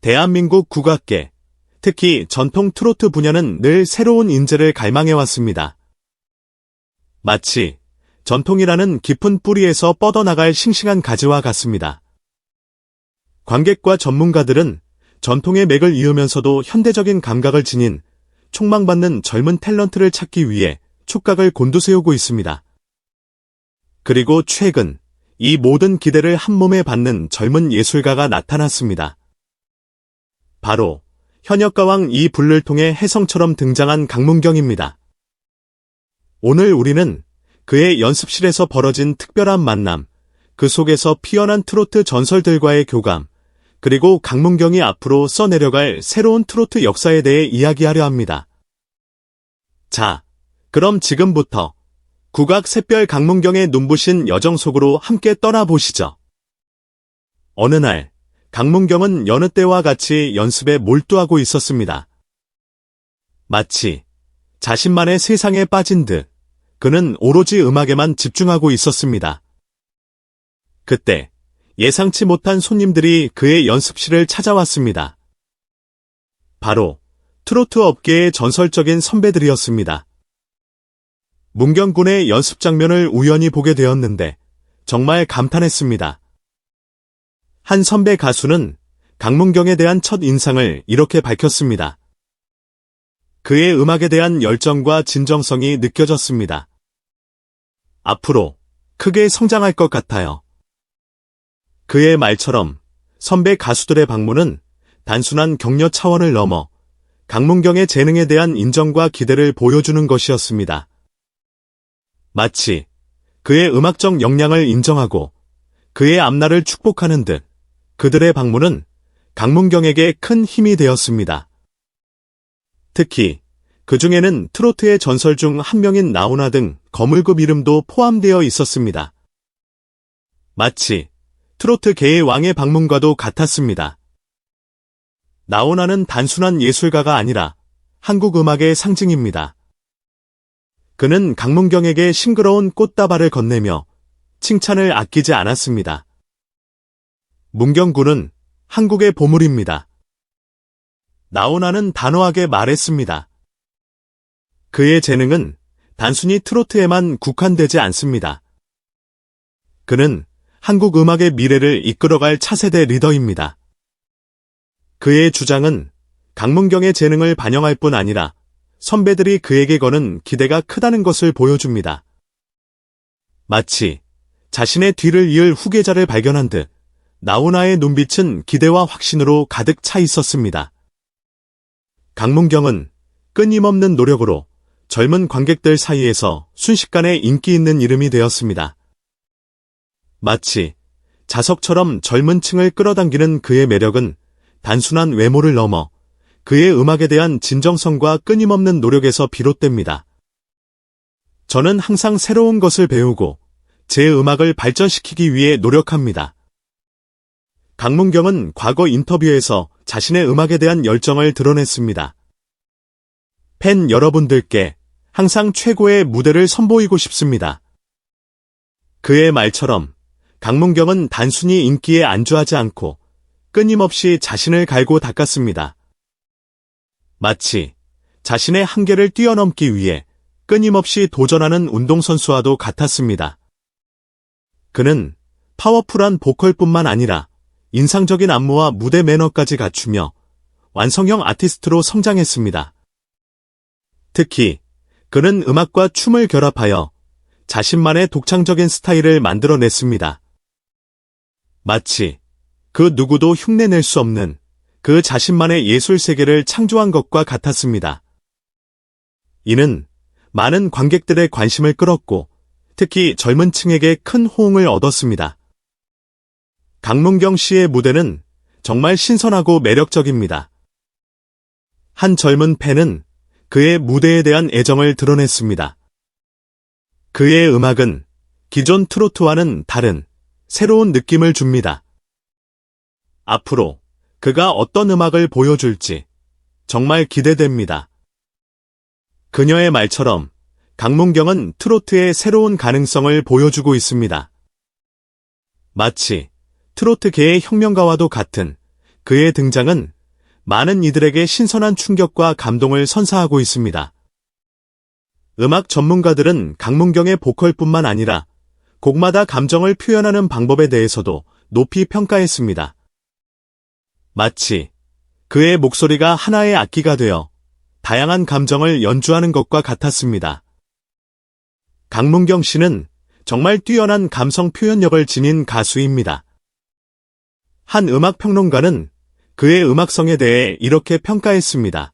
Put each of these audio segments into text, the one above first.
대한민국 국악계, 특히 전통 트로트 분야는 늘 새로운 인재를 갈망해왔습니다. 마치 전통이라는 깊은 뿌리에서 뻗어나갈 싱싱한 가지와 같습니다. 관객과 전문가들은 전통의 맥을 이으면서도 현대적인 감각을 지닌 촉망받는 젊은 탤런트를 찾기 위해 촉각을 곤두세우고 있습니다. 그리고 최근 이 모든 기대를 한몸에 받는 젊은 예술가가 나타났습니다. 바로 현역가왕 이 불를 통해 혜성처럼 등장한 강문경입니다. 오늘 우리는 그의 연습실에서 벌어진 특별한 만남, 그 속에서 피어난 트로트 전설들과의 교감, 그리고 강문경이 앞으로 써내려갈 새로운 트로트 역사에 대해 이야기하려 합니다. 자, 그럼 지금부터 국악 샛별 강문경의 눈부신 여정 속으로 함께 떠나보시죠. 어느 날, 강문경은 여느 때와 같이 연습에 몰두하고 있었습니다. 마치 자신만의 세상에 빠진 듯 그는 오로지 음악에만 집중하고 있었습니다. 그때 예상치 못한 손님들이 그의 연습실을 찾아왔습니다. 바로 트로트 업계의 전설적인 선배들이었습니다. 문경군의 연습 장면을 우연히 보게 되었는데 정말 감탄했습니다. 한 선배 가수는 강문경에 대한 첫 인상을 이렇게 밝혔습니다. 그의 음악에 대한 열정과 진정성이 느껴졌습니다. 앞으로 크게 성장할 것 같아요. 그의 말처럼 선배 가수들의 방문은 단순한 격려 차원을 넘어 강문경의 재능에 대한 인정과 기대를 보여주는 것이었습니다. 마치 그의 음악적 역량을 인정하고 그의 앞날을 축복하는 듯 그들의 방문은 강문경에게 큰 힘이 되었습니다. 특히 그 중에는 트로트의 전설 중 한 명인 나훈아 등 거물급 이름도 포함되어 있었습니다. 마치 트로트계의 왕의 방문과도 같았습니다. 나훈아는 단순한 예술가가 아니라 한국 음악의 상징입니다. 그는 강문경에게 싱그러운 꽃다발을 건네며 칭찬을 아끼지 않았습니다. 문경군은 한국의 보물입니다. 나훈아는 단호하게 말했습니다. 그의 재능은 단순히 트로트에만 국한되지 않습니다. 그는 한국 음악의 미래를 이끌어갈 차세대 리더입니다. 그의 주장은 강문경의 재능을 반영할 뿐 아니라 선배들이 그에게 거는 기대가 크다는 것을 보여줍니다. 마치 자신의 뒤를 이을 후계자를 발견한 듯 나훈아의 눈빛은 기대와 확신으로 가득 차 있었습니다. 강문경은 끊임없는 노력으로 젊은 관객들 사이에서 순식간에 인기 있는 이름이 되었습니다. 마치 자석처럼 젊은 층을 끌어당기는 그의 매력은 단순한 외모를 넘어 그의 음악에 대한 진정성과 끊임없는 노력에서 비롯됩니다. 저는 항상 새로운 것을 배우고 제 음악을 발전시키기 위해 노력합니다. 강문경은 과거 인터뷰에서 자신의 음악에 대한 열정을 드러냈습니다. 팬 여러분들께 항상 최고의 무대를 선보이고 싶습니다. 그의 말처럼 강문경은 단순히 인기에 안주하지 않고 끊임없이 자신을 갈고 닦았습니다. 마치 자신의 한계를 뛰어넘기 위해 끊임없이 도전하는 운동선수와도 같았습니다. 그는 파워풀한 보컬뿐만 아니라 인상적인 안무와 무대 매너까지 갖추며 완성형 아티스트로 성장했습니다. 특히 그는 음악과 춤을 결합하여 자신만의 독창적인 스타일을 만들어냈습니다. 마치 그 누구도 흉내낼 수 없는 그 자신만의 예술 세계를 창조한 것과 같았습니다. 이는 많은 관객들의 관심을 끌었고 특히 젊은 층에게 큰 호응을 얻었습니다. 강문경 씨의 무대는 정말 신선하고 매력적입니다. 한 젊은 팬은 그의 무대에 대한 애정을 드러냈습니다. 그의 음악은 기존 트로트와는 다른 새로운 느낌을 줍니다. 앞으로 그가 어떤 음악을 보여줄지 정말 기대됩니다. 그녀의 말처럼 강문경은 트로트의 새로운 가능성을 보여주고 있습니다. 마치 트로트계의 혁명가와도 같은 그의 등장은 많은 이들에게 신선한 충격과 감동을 선사하고 있습니다. 음악 전문가들은 강문경의 보컬뿐만 아니라 곡마다 감정을 표현하는 방법에 대해서도 높이 평가했습니다. 마치 그의 목소리가 하나의 악기가 되어 다양한 감정을 연주하는 것과 같았습니다. 강문경 씨는 정말 뛰어난 감성 표현력을 지닌 가수입니다. 한 음악 평론가는 그의 음악성에 대해 이렇게 평가했습니다.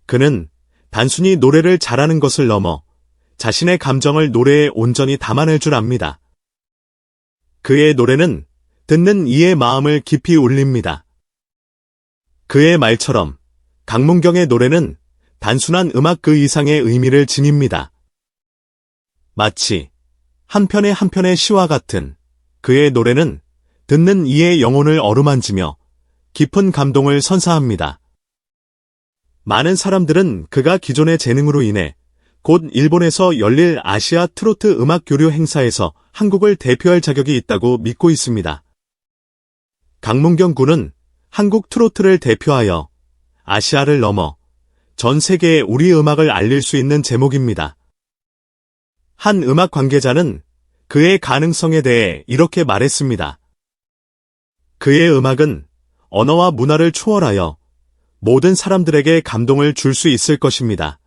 그는 단순히 노래를 잘하는 것을 넘어 자신의 감정을 노래에 온전히 담아낼 줄 압니다. 그의 노래는 듣는 이의 마음을 깊이 울립니다. 그의 말처럼 강문경의 노래는 단순한 음악 그 이상의 의미를 지닙니다. 마치 한 편의 시와 같은 그의 노래는 듣는 이의 영혼을 어루만지며 깊은 감동을 선사합니다. 많은 사람들은 그가 기존의 재능으로 인해 곧 일본에서 열릴 아시아 트로트 음악 교류 행사에서 한국을 대표할 자격이 있다고 믿고 있습니다. 강문경 군은 한국 트로트를 대표하여 아시아를 넘어 전 세계에 우리 음악을 알릴 수 있는 제목입니다. 한 음악 관계자는 그의 가능성에 대해 이렇게 말했습니다. 그의 음악은 언어와 문화를 초월하여 모든 사람들에게 감동을 줄 수 있을 것입니다.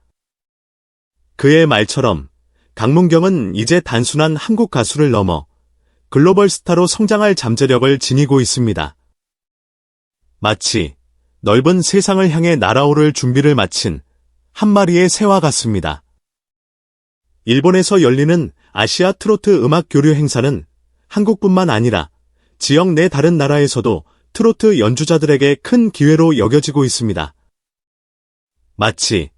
그의 말처럼 강문경은 이제 단순한 한국 가수를 넘어 글로벌 스타로 성장할 잠재력을 지니고 있습니다. 마치 넓은 세상을 향해 날아오를 준비를 마친 한 마리의 새와 같습니다. 일본에서 열리는 아시아 트로트 음악 교류 행사는 한국뿐만 아니라 지역 내 다른 나라에서도 트로트 연주자들에게 큰 기회로 여겨지고 있습니다. 마치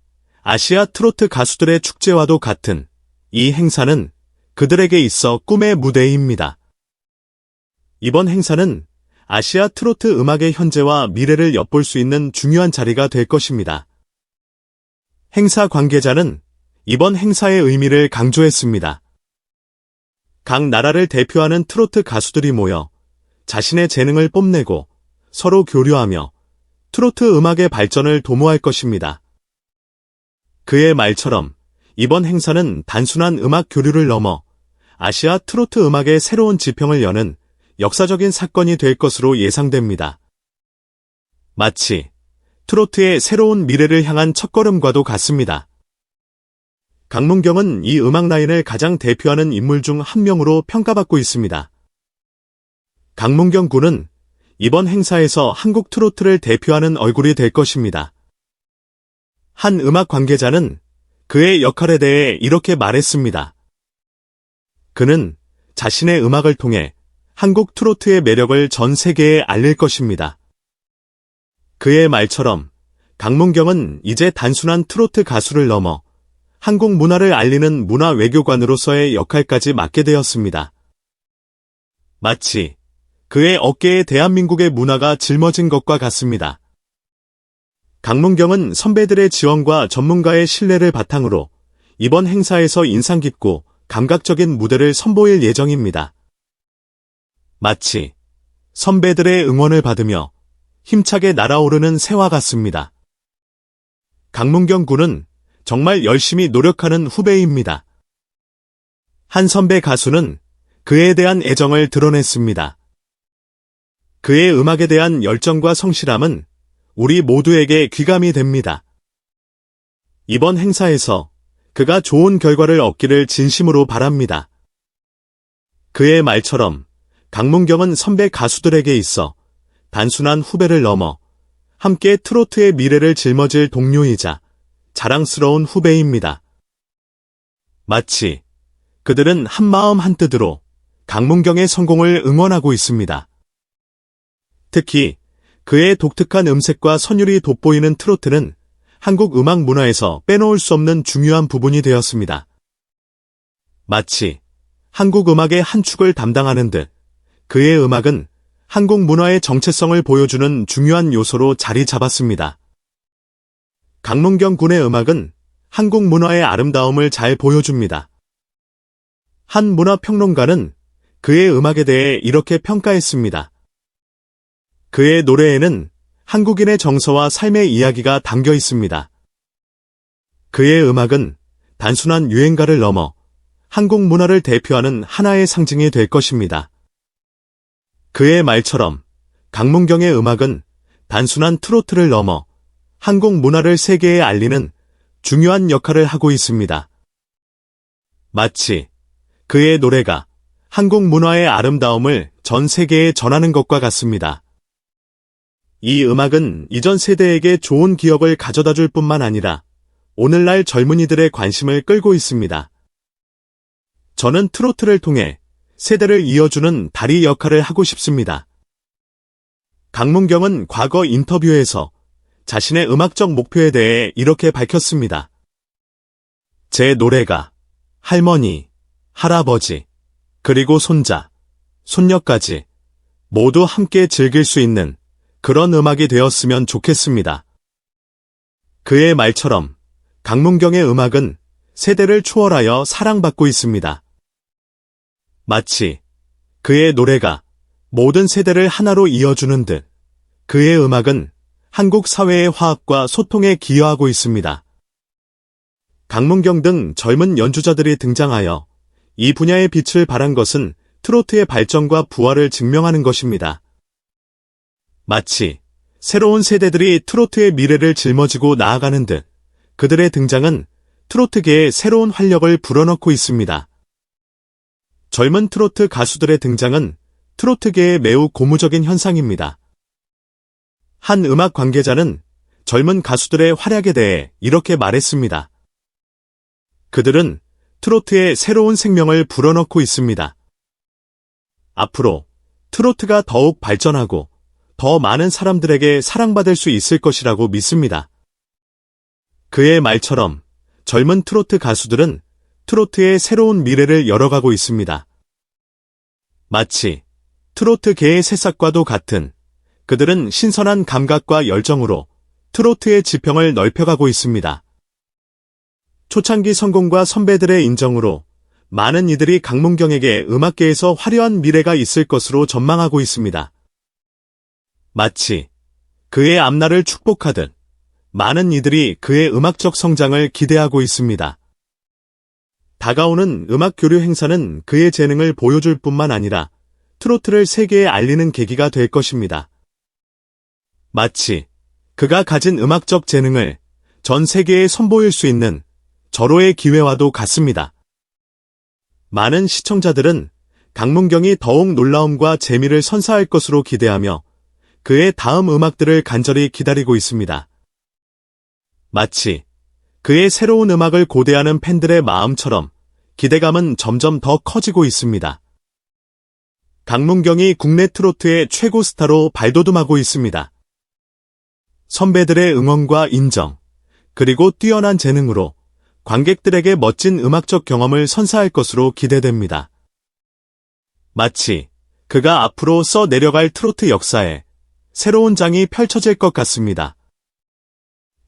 아시아 트로트 가수들의 축제와도 같은 이 행사는 그들에게 있어 꿈의 무대입니다. 이번 행사는 아시아 트로트 음악의 현재와 미래를 엿볼 수 있는 중요한 자리가 될 것입니다. 행사 관계자는 이번 행사의 의미를 강조했습니다. 각 나라를 대표하는 트로트 가수들이 모여 자신의 재능을 뽐내고 서로 교류하며 트로트 음악의 발전을 도모할 것입니다. 그의 말처럼 이번 행사는 단순한 음악 교류를 넘어 아시아 트로트 음악의 새로운 지평을 여는 역사적인 사건이 될 것으로 예상됩니다. 마치 트로트의 새로운 미래를 향한 첫걸음과도 같습니다. 강문경은 이 음악 라인을 가장 대표하는 인물 중 한 명으로 평가받고 있습니다. 강문경 군은 이번 행사에서 한국 트로트를 대표하는 얼굴이 될 것입니다. 한 음악 관계자는 그의 역할에 대해 이렇게 말했습니다. 그는 자신의 음악을 통해 한국 트로트의 매력을 전 세계에 알릴 것입니다. 그의 말처럼 강문경은 이제 단순한 트로트 가수를 넘어 한국 문화를 알리는 문화 외교관으로서의 역할까지 맡게 되었습니다. 마치 그의 어깨에 대한민국의 문화가 짊어진 것과 같습니다. 강문경은 선배들의 지원과 전문가의 신뢰를 바탕으로 이번 행사에서 인상 깊고 감각적인 무대를 선보일 예정입니다. 마치 선배들의 응원을 받으며 힘차게 날아오르는 새와 같습니다. 강문경 군은 정말 열심히 노력하는 후배입니다. 한 선배 가수는 그에 대한 애정을 드러냈습니다. 그의 음악에 대한 열정과 성실함은 우리 모두에게 귀감이 됩니다. 이번 행사에서 그가 좋은 결과를 얻기를 진심으로 바랍니다. 그의 말처럼 강문경은 선배 가수들에게 있어 단순한 후배를 넘어 함께 트로트의 미래를 짊어질 동료이자 자랑스러운 후배입니다. 마치 그들은 한마음 한뜻으로 강문경의 성공을 응원하고 있습니다. 특히 그의 독특한 음색과 선율이 돋보이는 트로트는 한국 음악 문화에서 빼놓을 수 없는 중요한 부분이 되었습니다. 마치 한국 음악의 한 축을 담당하는 듯 그의 음악은 한국 문화의 정체성을 보여주는 중요한 요소로 자리 잡았습니다. 강문경 군의 음악은 한국 문화의 아름다움을 잘 보여줍니다. 한 문화평론가는 그의 음악에 대해 이렇게 평가했습니다. 그의 노래에는 한국인의 정서와 삶의 이야기가 담겨 있습니다. 그의 음악은 단순한 유행가를 넘어 한국 문화를 대표하는 하나의 상징이 될 것입니다. 그의 말처럼 강문경의 음악은 단순한 트로트를 넘어 한국 문화를 세계에 알리는 중요한 역할을 하고 있습니다. 마치 그의 노래가 한국 문화의 아름다움을 전 세계에 전하는 것과 같습니다. 이 음악은 이전 세대에게 좋은 기억을 가져다 줄 뿐만 아니라 오늘날 젊은이들의 관심을 끌고 있습니다. 저는 트로트를 통해 세대를 이어주는 다리 역할을 하고 싶습니다. 강문경은 과거 인터뷰에서 자신의 음악적 목표에 대해 이렇게 밝혔습니다. 제 노래가 할머니, 할아버지, 그리고 손자, 손녀까지 모두 함께 즐길 수 있는 그런 음악이 되었으면 좋겠습니다. 그의 말처럼 강문경의 음악은 세대를 초월하여 사랑받고 있습니다. 마치 그의 노래가 모든 세대를 하나로 이어주는 듯 그의 음악은 한국 사회의 화합과 소통에 기여하고 있습니다. 강문경 등 젊은 연주자들이 등장하여 이 분야의 빛을 발한 것은 트로트의 발전과 부활을 증명하는 것입니다. 마치 새로운 세대들이 트로트의 미래를 짊어지고 나아가는 듯 그들의 등장은 트로트계에 새로운 활력을 불어넣고 있습니다. 젊은 트로트 가수들의 등장은 트로트계의 매우 고무적인 현상입니다. 한 음악 관계자는 젊은 가수들의 활약에 대해 이렇게 말했습니다. 그들은 트로트에 새로운 생명을 불어넣고 있습니다. 앞으로 트로트가 더욱 발전하고 더 많은 사람들에게 사랑받을 수 있을 것이라고 믿습니다. 그의 말처럼 젊은 트로트 가수들은 트로트의 새로운 미래를 열어가고 있습니다. 마치 트로트계의 새싹과도 같은 그들은 신선한 감각과 열정으로 트로트의 지평을 넓혀가고 있습니다. 초창기 성공과 선배들의 인정으로 많은 이들이 강문경에게 음악계에서 화려한 미래가 있을 것으로 전망하고 있습니다. 마치 그의 앞날을 축복하듯 많은 이들이 그의 음악적 성장을 기대하고 있습니다. 다가오는 음악 교류 행사는 그의 재능을 보여줄 뿐만 아니라 트로트를 세계에 알리는 계기가 될 것입니다. 마치 그가 가진 음악적 재능을 전 세계에 선보일 수 있는 절호의 기회와도 같습니다. 많은 시청자들은 강문경이 더욱 놀라움과 재미를 선사할 것으로 기대하며 그의 다음 음악들을 간절히 기다리고 있습니다. 마치 그의 새로운 음악을 고대하는 팬들의 마음처럼 기대감은 점점 더 커지고 있습니다. 강문경이 국내 트로트의 최고 스타로 발돋움하고 있습니다. 선배들의 응원과 인정, 그리고 뛰어난 재능으로 관객들에게 멋진 음악적 경험을 선사할 것으로 기대됩니다. 마치 그가 앞으로 써내려갈 트로트 역사에 새로운 장이 펼쳐질 것 같습니다.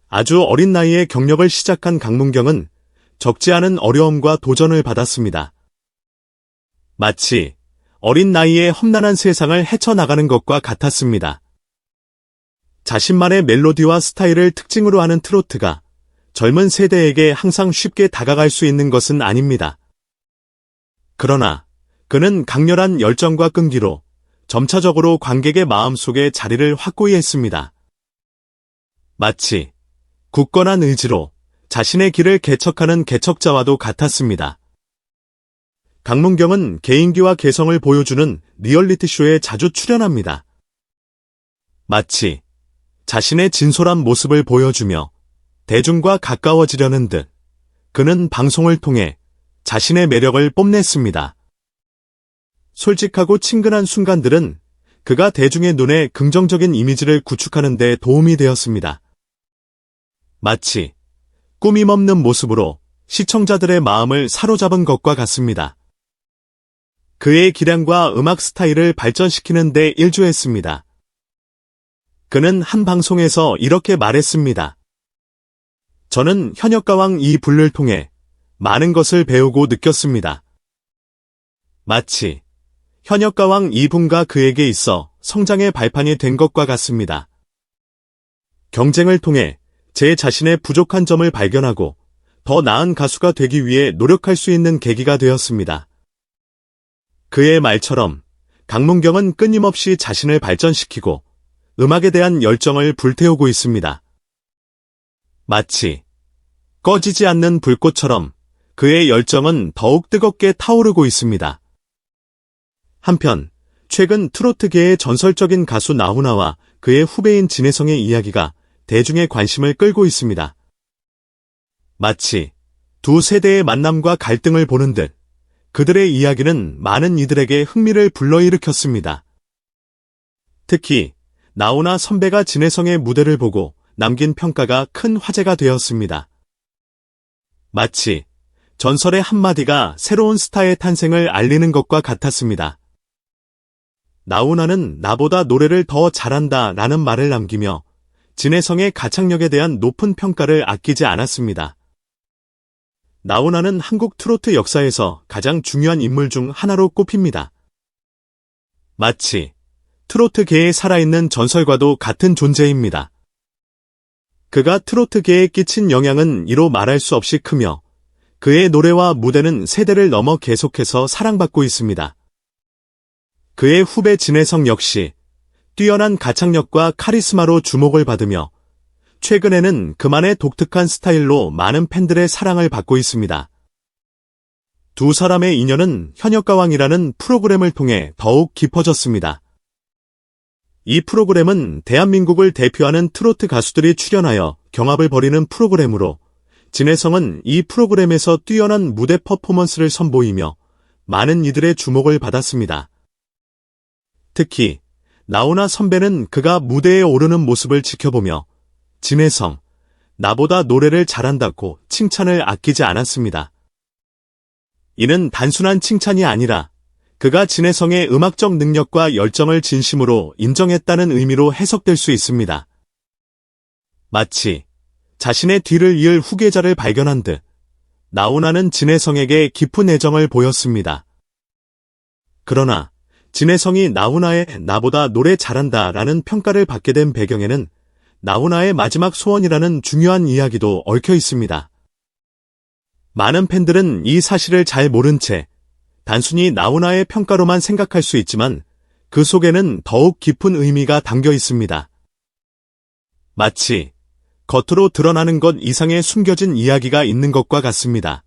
아주 어린 나이에 경력을 시작한 강문경은 적지 않은 어려움과 도전을 받았습니다. 마치 어린 나이에 험난한 세상을 헤쳐나가는 것과 같았습니다. 자신만의 멜로디와 스타일을 특징으로 하는 트로트가 젊은 세대에게 항상 쉽게 다가갈 수 있는 것은 아닙니다. 그러나 그는 강렬한 열정과 끈기로 점차적으로 관객의 마음속에 자리를 확고히 했습니다. 마치 굳건한 의지로 자신의 길을 개척하는 개척자와도 같았습니다. 강문경은 개인기와 개성을 보여주는 리얼리티 쇼에 자주 출연합니다. 마치 자신의 진솔한 모습을 보여주며 대중과 가까워지려는 듯 그는 방송을 통해 자신의 매력을 뽐냈습니다. 솔직하고 친근한 순간들은 그가 대중의 눈에 긍정적인 이미지를 구축하는 데 도움이 되었습니다. 마치 꾸밈 없는 모습으로 시청자들의 마음을 사로잡은 것과 같습니다. 그의 기량과 음악 스타일을 발전시키는 데 일조했습니다. 그는 한 방송에서 이렇게 말했습니다. 저는 현역가왕 이분을 통해 많은 것을 배우고 느꼈습니다. 마치 현역가왕 이분과 그에게 있어 성장의 발판이 된 것과 같습니다. 경쟁을 통해 제 자신의 부족한 점을 발견하고 더 나은 가수가 되기 위해 노력할 수 있는 계기가 되었습니다. 그의 말처럼 강문경은 끊임없이 자신을 발전시키고 음악에 대한 열정을 불태우고 있습니다. 마치 꺼지지 않는 불꽃처럼 그의 열정은 더욱 뜨겁게 타오르고 있습니다. 한편 최근 트로트계의 전설적인 가수 나훈아와 그의 후배인 진혜성의 이야기가 대중의 관심을 끌고 있습니다. 마치 두 세대의 만남과 갈등을 보는 듯 그들의 이야기는 많은 이들에게 흥미를 불러일으켰습니다. 특히 나훈아 선배가 진혜성의 무대를 보고 남긴 평가가 큰 화제가 되었습니다. 마치 전설의 한마디가 새로운 스타의 탄생을 알리는 것과 같았습니다. 나훈아는 나보다 노래를 더 잘한다 라는 말을 남기며 진혜성의 가창력에 대한 높은 평가를 아끼지 않았습니다. 나훈아는 한국 트로트 역사에서 가장 중요한 인물 중 하나로 꼽힙니다. 마치 트로트계에 살아있는 전설과도 같은 존재입니다. 그가 트로트계에 끼친 영향은 이로 말할 수 없이 크며 그의 노래와 무대는 세대를 넘어 계속해서 사랑받고 있습니다. 그의 후배 진혜성 역시 뛰어난 가창력과 카리스마로 주목을 받으며 최근에는 그만의 독특한 스타일로 많은 팬들의 사랑을 받고 있습니다. 두 사람의 인연은 현역가왕이라는 프로그램을 통해 더욱 깊어졌습니다. 이 프로그램은 대한민국을 대표하는 트로트 가수들이 출연하여 경합을 벌이는 프로그램으로 진혜성은 이 프로그램에서 뛰어난 무대 퍼포먼스를 선보이며 많은 이들의 주목을 받았습니다. 특히 나훈아 선배는 그가 무대에 오르는 모습을 지켜보며 진혜성, 나보다 노래를 잘한다고 칭찬을 아끼지 않았습니다. 이는 단순한 칭찬이 아니라 그가 진혜성의 음악적 능력과 열정을 진심으로 인정했다는 의미로 해석될 수 있습니다. 마치 자신의 뒤를 이을 후계자를 발견한 듯 나훈아는 진혜성에게 깊은 애정을 보였습니다. 그러나 진혜성이 나훈아의 나보다 노래 잘한다 라는 평가를 받게 된 배경에는 나훈아의 마지막 소원이라는 중요한 이야기도 얽혀 있습니다. 많은 팬들은 이 사실을 잘 모른 채 단순히 나훈아의 평가로만 생각할 수 있지만 그 속에는 더욱 깊은 의미가 담겨 있습니다. 마치 겉으로 드러나는 것 이상의 숨겨진 이야기가 있는 것과 같습니다.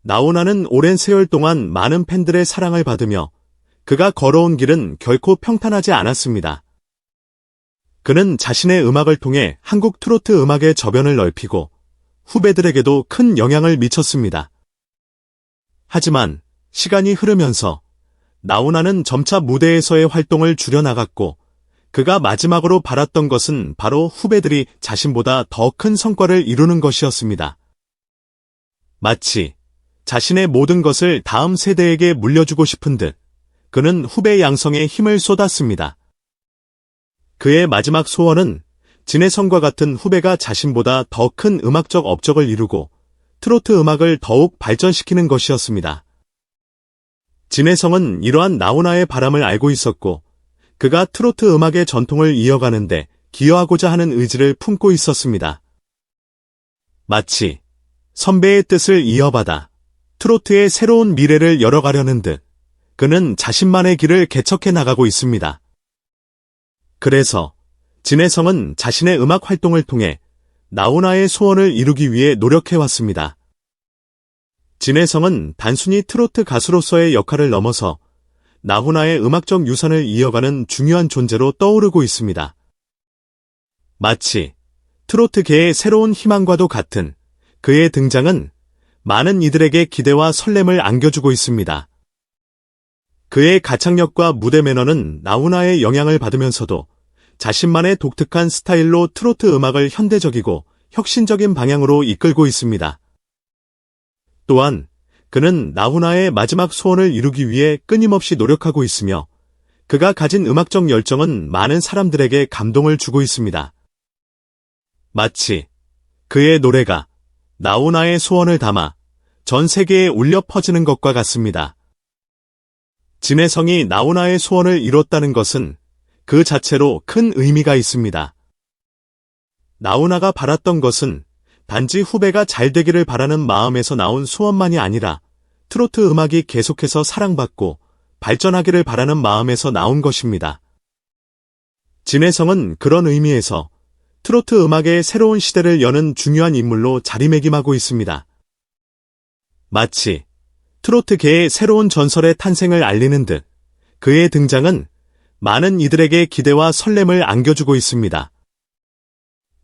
나훈아는 오랜 세월 동안 많은 팬들의 사랑을 받으며 그가 걸어온 길은 결코 평탄하지 않았습니다. 그는 자신의 음악을 통해 한국 트로트 음악의 저변을 넓히고 후배들에게도 큰 영향을 미쳤습니다. 하지만 시간이 흐르면서 나훈아는 점차 무대에서의 활동을 줄여나갔고 그가 마지막으로 바랐던 것은 바로 후배들이 자신보다 더 큰 성과를 이루는 것이었습니다. 마치 자신의 모든 것을 다음 세대에게 물려주고 싶은 듯 그는 후배 양성에 힘을 쏟았습니다. 그의 마지막 소원은 진혜성과 같은 후배가 자신보다 더 큰 음악적 업적을 이루고 트로트 음악을 더욱 발전시키는 것이었습니다. 진혜성은 이러한 나훈아의 바람을 알고 있었고 그가 트로트 음악의 전통을 이어가는데 기여하고자 하는 의지를 품고 있었습니다. 마치 선배의 뜻을 이어받아 트로트의 새로운 미래를 열어가려는 듯 그는 자신만의 길을 개척해 나가고 있습니다. 그래서 진혜성은 자신의 음악 활동을 통해 나훈아의 소원을 이루기 위해 노력해왔습니다. 진혜성은 단순히 트로트 가수로서의 역할을 넘어서 나훈아의 음악적 유산을 이어가는 중요한 존재로 떠오르고 있습니다. 마치 트로트계의 새로운 희망과도 같은 그의 등장은 많은 이들에게 기대와 설렘을 안겨주고 있습니다. 그의 가창력과 무대 매너는 나훈아의 영향을 받으면서도 자신만의 독특한 스타일로 트로트 음악을 현대적이고 혁신적인 방향으로 이끌고 있습니다. 또한 그는 나훈아의 마지막 소원을 이루기 위해 끊임없이 노력하고 있으며 그가 가진 음악적 열정은 많은 사람들에게 감동을 주고 있습니다. 마치 그의 노래가 나훈아의 소원을 담아 전 세계에 울려 퍼지는 것과 같습니다. 진혜성이 나훈아의 소원을 이뤘다는 것은 그 자체로 큰 의미가 있습니다. 나훈아가 바랐던 것은 단지 후배가 잘 되기를 바라는 마음에서 나온 소원만이 아니라 트로트 음악이 계속해서 사랑받고 발전하기를 바라는 마음에서 나온 것입니다. 진해성은 그런 의미에서 트로트 음악의 새로운 시대를 여는 중요한 인물로 자리매김하고 있습니다. 마치 트로트계의 새로운 전설의 탄생을 알리는 듯 그의 등장은 많은 이들에게 기대와 설렘을 안겨주고 있습니다.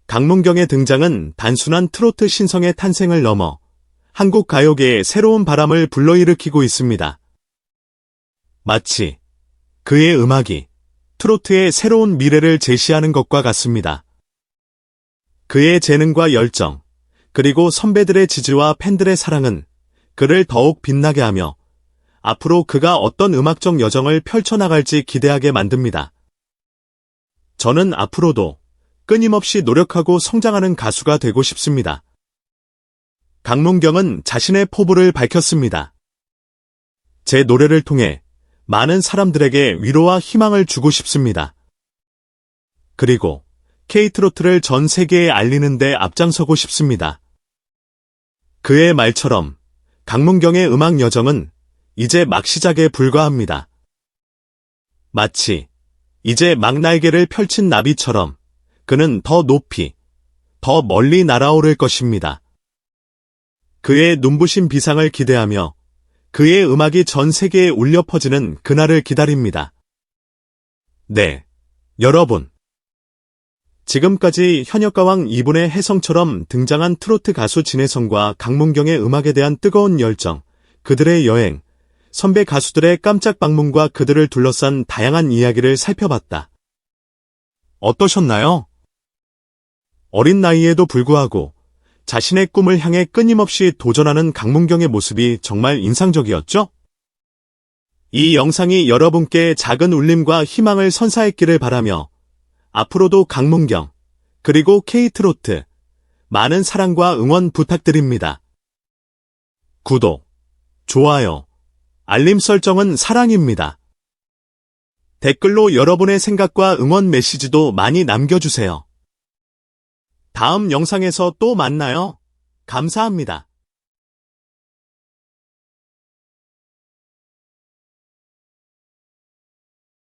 강문경의 등장은 단순한 트로트 신성의 탄생을 넘어 한국 가요계에 새로운 바람을 불러일으키고 있습니다. 마치 그의 음악이 트로트의 새로운 미래를 제시하는 것과 같습니다. 그의 재능과 열정, 그리고 선배들의 지지와 팬들의 사랑은 그를 더욱 빛나게 하며 앞으로 그가 어떤 음악적 여정을 펼쳐나갈지 기대하게 만듭니다. 저는 앞으로도 끊임없이 노력하고 성장하는 가수가 되고 싶습니다. 강문경은 자신의 포부를 밝혔습니다. 제 노래를 통해 많은 사람들에게 위로와 희망을 주고 싶습니다. 그리고 K트로트를 전 세계에 알리는 데 앞장서고 싶습니다. 그의 말처럼 강문경의 음악 여정은 이제 막 시작에 불과합니다. 마치 이제 막 날개를 펼친 나비처럼 그는 더 높이, 더 멀리 날아오를 것입니다. 그의 눈부신 비상을 기대하며 그의 음악이 전 세계에 울려 퍼지는 그날을 기다립니다. 네, 여러분. 지금까지 현역가왕 2분의 혜성처럼 등장한 트로트 가수 진해성과 강문경의 음악에 대한 뜨거운 열정, 그들의 여행, 선배 가수들의 깜짝 방문과 그들을 둘러싼 다양한 이야기를 살펴봤다. 어떠셨나요? 어린 나이에도 불구하고 자신의 꿈을 향해 끊임없이 도전하는 강문경의 모습이 정말 인상적이었죠? 이 영상이 여러분께 작은 울림과 희망을 선사했기를 바라며 앞으로도 강문경, 그리고 K트로트, 많은 사랑과 응원 부탁드립니다. 구독, 좋아요, 알림 설정은 사랑입니다. 댓글로 여러분의 생각과 응원 메시지도 많이 남겨주세요. 다음 영상에서 또 만나요. 감사합니다.